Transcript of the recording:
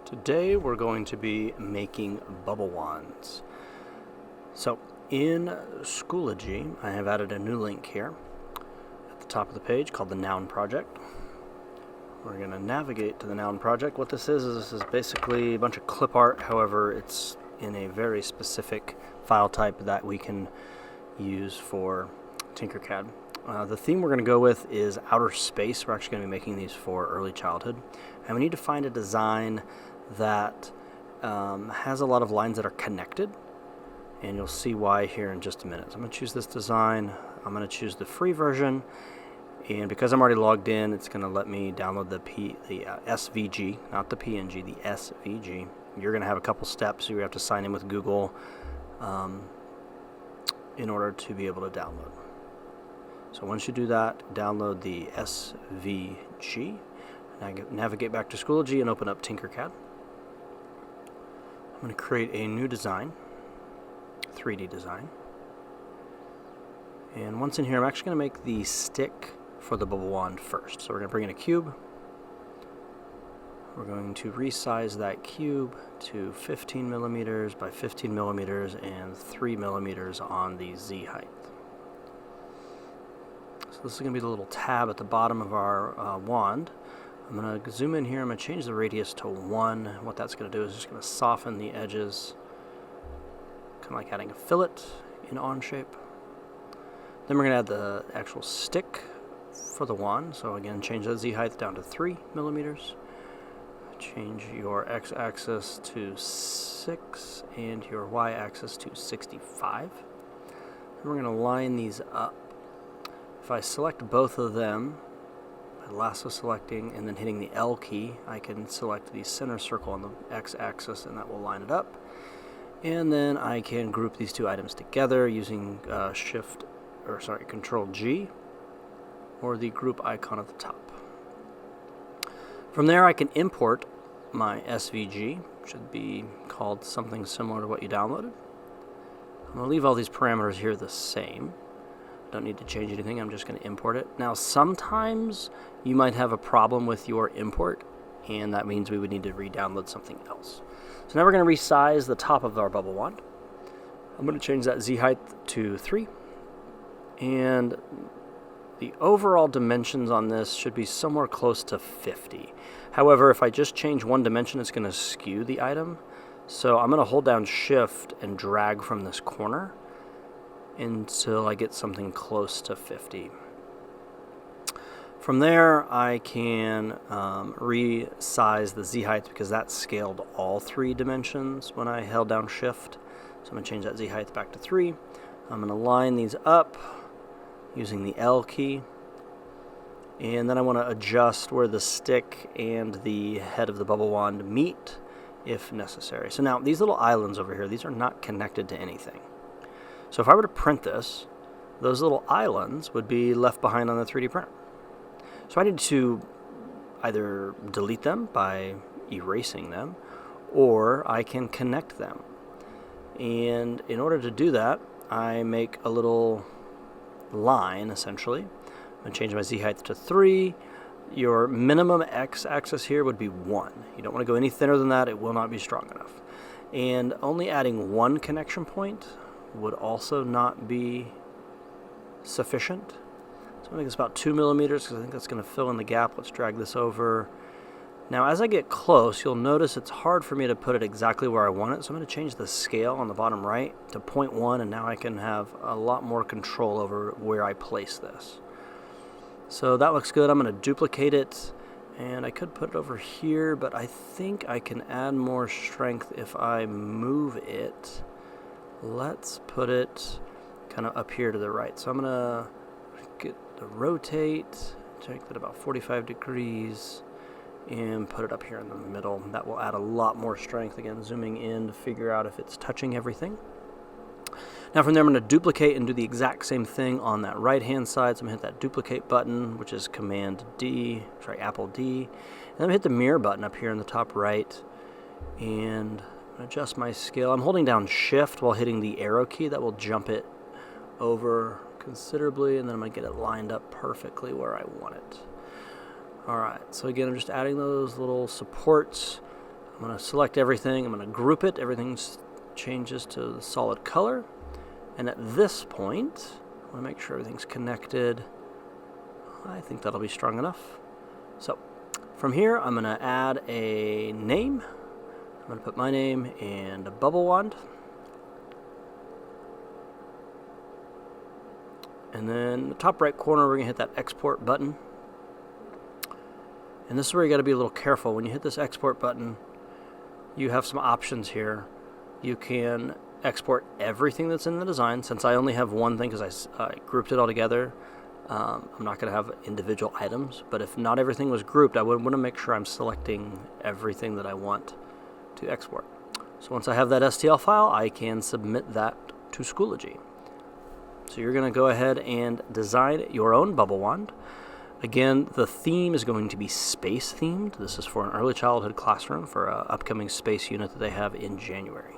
Today we're going to be making bubble wands. So in Schoology, I have added a new link here at the top of the page called the Noun Project. We're going to navigate to the Noun Project. What this is basically a bunch of clip art, however it's in a very specific file type that we can use for Tinkercad. The theme we're going to go with is outer space. We're actually going to be making these for early childhood. And we need to find a design that has a lot of lines that are connected. And you'll see why here in just a minute. So I'm going to choose this design. I'm going to choose the free version. And because I'm already logged in, it's going to let me download the SVG, not the PNG, the SVG. You're going to have a couple steps. You have to sign in with Google in order to be able to download. So once you do that, download the SVG. Navigate back to Schoology and open up Tinkercad. I'm going to create a new design, 3D design. And once in here, I'm actually going to make the stick for the bubble wand first. So we're going to bring in a cube. We're going to resize that cube to 15 millimeters by 15 millimeters and 3 millimeters on the Z height. So this is going to be the little tab at the bottom of our wand. I'm going to zoom in here. I'm going to change the radius to 1. What that's going to do is just going to soften the edges, kind of like adding a fillet in Onshape. Then we're going to add the actual stick for the wand. So again, change the Z height down to 3 millimeters. Change your x-axis to 6 and your y-axis to 65. And we're going to line these up. If I select both of them, by lasso selecting and then hitting the L key, I can select the center circle on the x-axis and that will line it up. And then I can group these two items together using Control G or the group icon at the top. From there I can import my SVG, should be called something similar to what you downloaded. I'm going to leave all these parameters here the same. Don't need to change anything, I'm just going to import it. Now sometimes you might have a problem with your import, and that means we would need to re-download something else. So now we're going to resize the top of our bubble wand. I'm going to change that Z height to 3, and the overall dimensions on this should be somewhere close to 50. However, if I just change one dimension, it's going to skew the item. So I'm going to hold down Shift and drag from this corner until I get something close to 50. From there, I can resize the Z height because that scaled all 3 dimensions when I held down Shift. So I'm going to change that Z height back to 3. I'm going to line these up using the L key. And then I want to adjust where the stick and the head of the bubble wand meet if necessary. So now these little islands over here, these are not connected to anything. So if I were to print this, those little islands would be left behind on the 3D printer. So I need to either delete them by erasing them, or I can connect them. And in order to do that, I make a little line, essentially. I'm going to change my Z height to 3. Your minimum x-axis here would be 1. You don't want to go any thinner than that. It will not be strong enough. And only adding 1 connection point would also not be sufficient. So I'm going to make this about 2 millimeters because I think that's going to fill in the gap. Let's drag this over. Now as I get close, you'll notice it's hard for me to put it exactly where I want it. So I'm going to change the scale on the bottom right to 0.1, and now I can have a lot more control over where I place this. So that looks good. I'm going to duplicate it, and I could put it over here, but I think I can add more strength if I move it. Let's put it kind of up here to the right. So I'm going to get the rotate, take that about 45 degrees, and put it up here in the middle. That will add a lot more strength. Again, zooming in to figure out if it's touching everything. Now from there, I'm going to duplicate and do the exact same thing on that right-hand side. So I'm going to hit that duplicate button, which is Apple D. And then I'm going to hit the mirror button up here in the top right, and adjust my scale. I'm holding down Shift while hitting the arrow key. That will jump it over considerably, and then I'm going to get it lined up perfectly where I want it. Alright, so again, I'm just adding those little supports. I'm going to select everything. I'm going to group it. Everything changes to the solid color. And at this point, I want to make sure everything's connected. I think that'll be strong enough. So from here, I'm going to add a name. I'm going to put my name and a bubble wand. And then the top right corner, we're going to hit that export button. And this is where you got to be a little careful. When you hit this export button, you have some options here. You can export everything that's in the design. Since I only have one thing because I grouped it all together, I'm not going to have individual items. But if not everything was grouped, I would want to make sure I'm selecting everything that I want to export. So once I have that STL file, I can submit that to Schoology. So you're going to go ahead and design your own bubble wand. Again, the theme is going to be space themed. This is for an early childhood classroom for an upcoming space unit that they have in January.